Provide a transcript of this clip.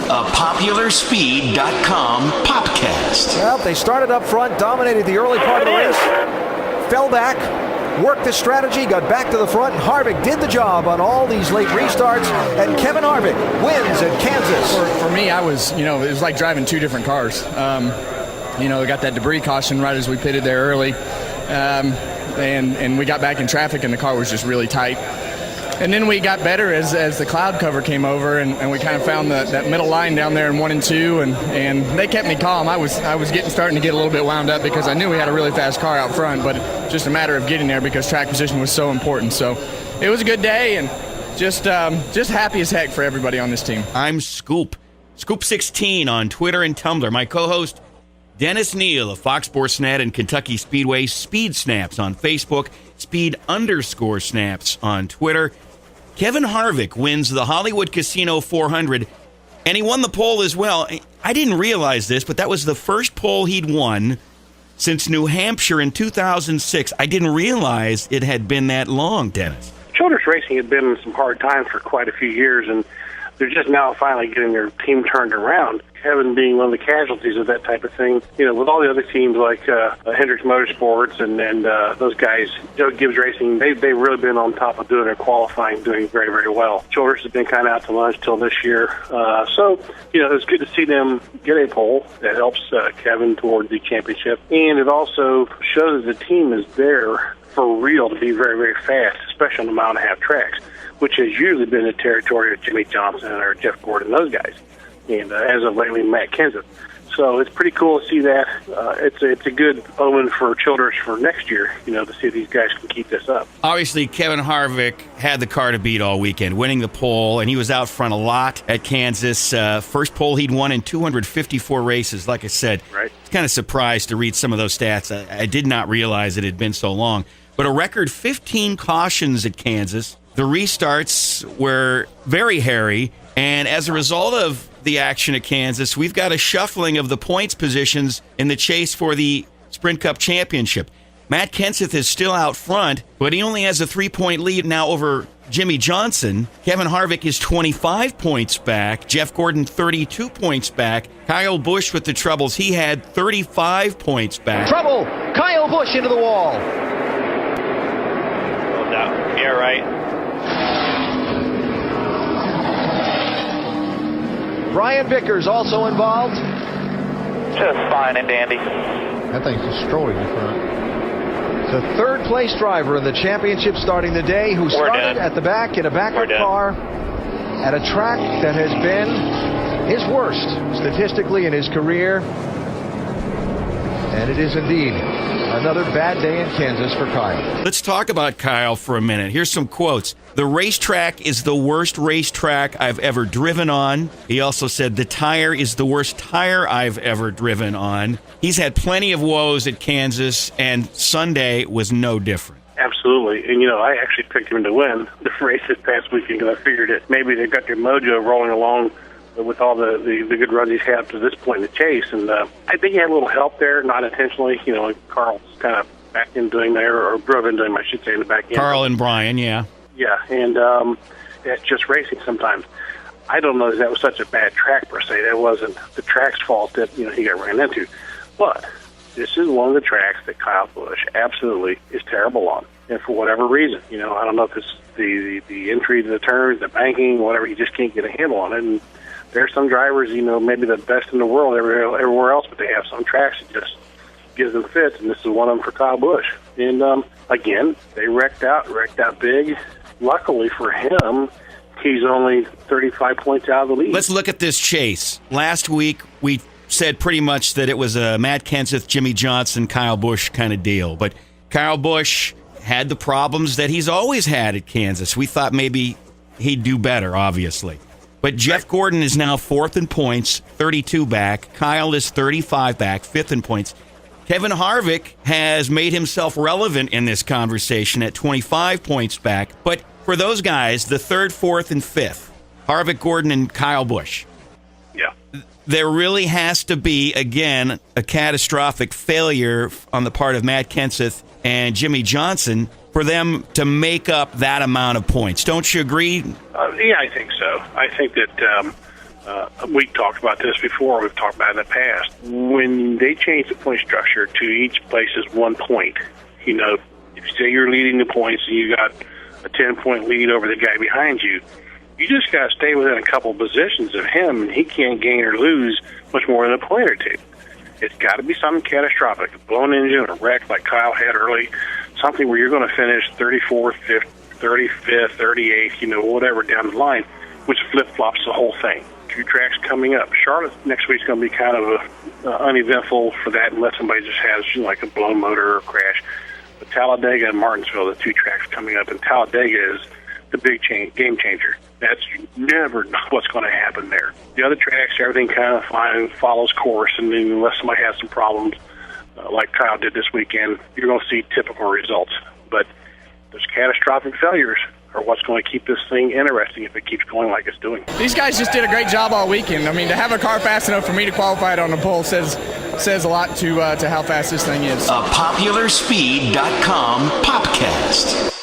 a PopularSpeed.com PopCast. Well, they started up front, dominated the early part of the race, fell back, worked the strategy, got back to the front, and Harvick did the job on all these late restarts, and Kevin Harvick wins at Kansas. For me, it was like driving two different cars. We got that debris caution right as we pitted there early, and we got back in traffic, and the car was just really tight. And then we got better as the cloud cover came over, and we kind of found that middle line down there in 1 and 2, and they kept me calm. I was starting to get a little bit wound up because I knew we had a really fast car out front, but just a matter of getting there because track position was so important. So it was a good day, and just happy as heck for everybody on this team. I'm Scoop16 on Twitter and Tumblr. My co-host, Dennis Neal of Fox Sports Net and Kentucky Speedway, Speed Snaps on Facebook, Speed_Snaps on Twitter. Kevin Harvick wins the Hollywood Casino 400, and he won the pole as well. I didn't realize this, but that was the first pole he'd won since New Hampshire in 2006. I didn't realize it had been that long, Dennis. Children's racing had been in some hard times for quite a few years, and they're just now finally getting their team turned around. Kevin being one of the casualties of that type of thing, with all the other teams like Hendricks Motorsports and those guys, Joe Gibbs Racing, they've really been on top of doing their qualifying, doing very, very well. Childress has been kind of out to lunch till this year. So it's good to see them get a pole that helps Kevin toward the championship. And it also shows that the team is there for real to be very, very fast, especially on the mile-and-a-half tracks, which has usually been the territory of Jimmy Johnson or Jeff Gordon, those guys. And as of lately, Matt Kenseth. So it's pretty cool to see that. It's a good omen for Childress for next year, to see if these guys can keep this up. Obviously, Kevin Harvick had the car to beat all weekend, winning the pole, and he was out front a lot at Kansas. First pole he'd won in 254 races, like I said. Right. I was kind of surprised to read some of those stats. I did not realize it had been so long. But a record 15 cautions at Kansas. The restarts were very hairy, and as a result of the action at Kansas, we've got a shuffling of the points positions in the chase for the Sprint Cup Championship. Matt Kenseth is still out front, but he only has a 3-point lead now over Jimmy Johnson. Kevin Harvick is 25 points back. Jeff Gordon, 32 points back. Kyle Busch, with the troubles he had, 35 points back. Trouble! Kyle Busch into the wall. No doubt. Yeah, right. Brian Vickers also involved. Just fine and dandy. That thing's destroyed in front. The third-place driver in the championship starting the day, who started at the back in a backup car at a track that has been his worst statistically in his career. And it is indeed another bad day in Kansas for Kyle. Let's talk about Kyle for a minute. Here's some quotes. The racetrack is the worst racetrack I've ever driven on. He also said the tire is the worst tire I've ever driven on. He's had plenty of woes at Kansas, and Sunday was no different. Absolutely. And, I actually picked him to win the race this past weekend because I figured that maybe they've got their mojo rolling along with all the good runs he's had to this point in the chase. And I think he had a little help there, not intentionally. Carl's kind of back in doing there, or drove into him, I should say, in the back end. Carl and Brian, yeah. Yeah, and that's just racing sometimes. I don't know if that was such a bad track per se. That wasn't the track's fault that he got ran into. But this is one of the tracks that Kyle Busch absolutely is terrible on, and for whatever reason. I don't know if it's the entry to the turns, the banking, whatever. He just can't get a handle on it. And there's some drivers, maybe the best in the world everywhere else, but they have some tracks that just gives them fits, and this is one of them for Kyle Busch. And again, they wrecked out big. Luckily for him, he's only 35 points out of the lead. Let's look at this chase. Last week, we said pretty much that it was a Matt Kenseth, Jimmy Johnson, Kyle Busch kind of deal. But Kyle Busch had the problems that he's always had at Kansas. We thought maybe he'd do better, obviously. But Jeff Gordon is now 4th in points, 32 back. Kyle is 35 back, 5th in points. Kevin Harvick has made himself relevant in this conversation at 25 points back. But for those guys, the 3rd, 4th, and 5th, Harvick, Gordon, and Kyle Busch, yeah, there really has to be, again, a catastrophic failure on the part of Matt Kenseth and Jimmy Johnson for them to make up that amount of points. Don't you agree? Yeah, I think so. I think that We talked about this before. We've talked about it in the past. When they change the point structure to each place is 1 point, if you say you're leading the points and you got a 10-point lead over the guy behind you, you just got to stay within a couple positions of him, and he can't gain or lose much more than a point or two. It's got to be something catastrophic, a blown engine, a wreck like Kyle had early, something where you're going to finish 34th, 35th, 38th, whatever down the line, which flip-flops the whole thing. 2 tracks coming up. Charlotte next week's going to be kind of uneventful for that unless somebody just has like a blown motor or crash. But Talladega and Martinsville, the 2 tracks coming up, and Talladega is the big game changer. That's never what's going to happen there. The other tracks, everything kind of fine, follows course, and then unless somebody has some problems like Kyle did this weekend, you're going to see typical results. But those catastrophic failures are what's going to keep this thing interesting if it keeps going like it's doing. These guys just did a great job all weekend. I mean, to have a car fast enough for me to qualify it on the pole says a lot to how fast this thing is. A PopularSpeed.com PopCast.